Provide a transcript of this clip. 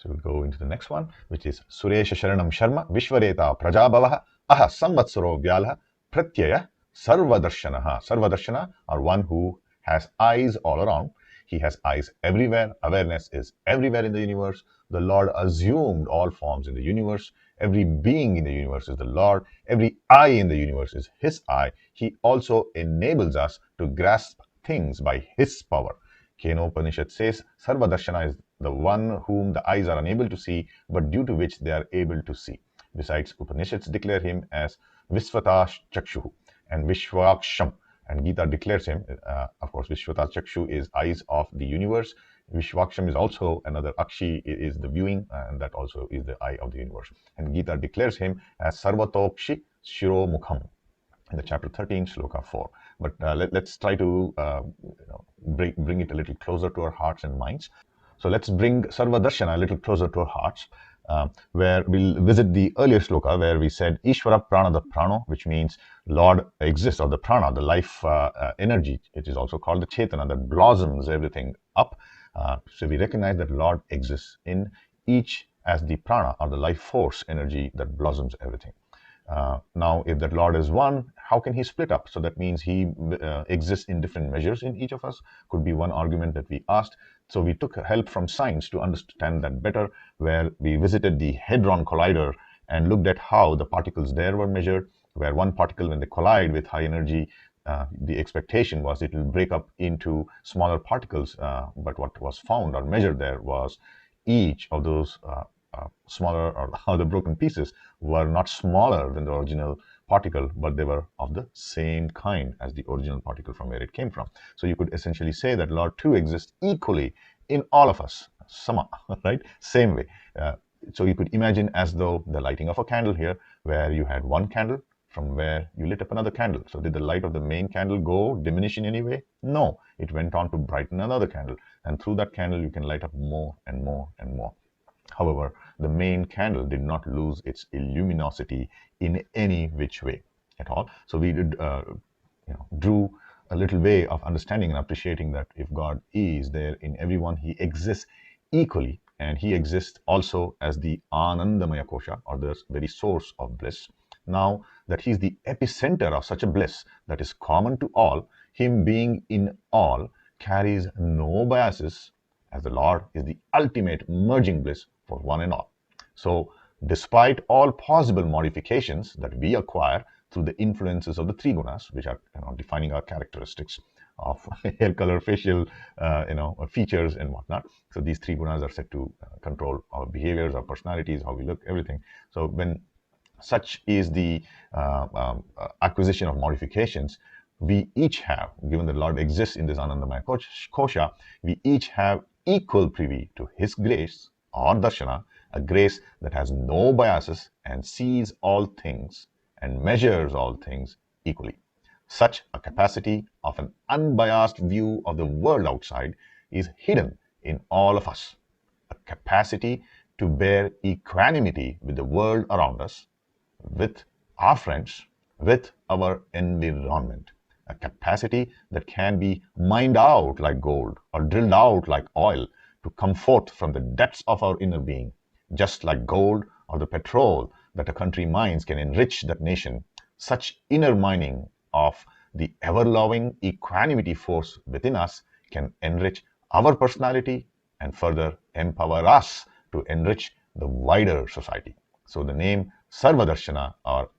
So we'll go into the next one, which is Suresha Sharanam Sharma Vishvareta Prajabhavaha Aha Samvatsaro Vyalaha Pratyaya Sarvadarshanaha. Sarvadarshana, or one who has eyes all around. He has eyes everywhere. Awareness is everywhere in the universe. The Lord assumed all forms in the universe. Every being in the universe is the Lord. Every eye in the universe is His eye. He also enables us to grasp things by His power. Kenopanishad says, Sarvadarshana is the one whom the eyes are unable to see, but due to which they are able to see. Besides, Upanishads declare him as Visvata Chakshu and Vishwaksham. And Gita declares him, of course, Vishvata Chakshu is eyes of the universe. Vishwaksham is also another Akshi, is the viewing, and that also is the eye of the universe. And Gita declares him as Sarvatokshi Shiro Mukham in the chapter 13, Shloka 4. But let's try to bring it a little closer to our hearts and minds. So let's bring Sarvadarshana a little closer to our hearts, where we'll visit the earlier shloka where we said Ishvara Prana the Prano, which means Lord exists, or the Prana, the life energy. It is also called the Chetana that blossoms everything up. So we recognize that Lord exists in each as the Prana, or the life force energy that blossoms everything. Now, if that Lord is one, how can He split up? So that means He exists in different measures in each of us. Could be one argument that we asked. So we took help from science to understand that better, where we visited the Hadron Collider and looked at how the particles there were measured, where one particle, when they collide with high energy, the expectation was it will break up into smaller particles. But what was found or measured there was each of those smaller, or how the broken pieces were not smaller than the original particle, but they were of the same kind as the original particle from where it came from. So you could essentially say that Lord too exists equally in all of us, sama, right? Same way. So you could imagine as though the lighting of a candle here, where you had one candle from where you lit up another candle. So did the light of the main candle go diminish in any way? No, it went on to brighten another candle, and through that candle you can light up more and more and more. However, the main candle did not lose its luminosity in any which way at all. So we did, drew a little way of understanding and appreciating that if God is there in everyone, He exists equally, and He exists also as the Anandamaya Kosha, or the very source of bliss. Now that He is the epicenter of such a bliss that is common to all, Him being in all carries no biases, as the Lord is the ultimate merging bliss for one and all. So despite all possible modifications that we acquire through the influences of the three gunas, which are defining our characteristics of hair color, facial features and whatnot. So these three gunas are set to control our behaviors, our personalities, how we look, everything. So when such is the acquisition of modifications, we each have, given that Lord exists in this Anandamaya Kosha, we each have equal privy to His grace, or darshana, a grace that has no biases and sees all things and measures all things equally. Such a capacity of an unbiased view of the world outside is hidden in all of us. A capacity to bear equanimity with the world around us, with our friends, with our environment. A capacity that can be mined out like gold or drilled out like oil to come forth from the depths of our inner being. Just like gold or the petrol that a country mines can enrich that nation, such inner mining of the ever-loving equanimity force within us can enrich our personality and further empower us to enrich the wider society. So the name Sarvadarshana, or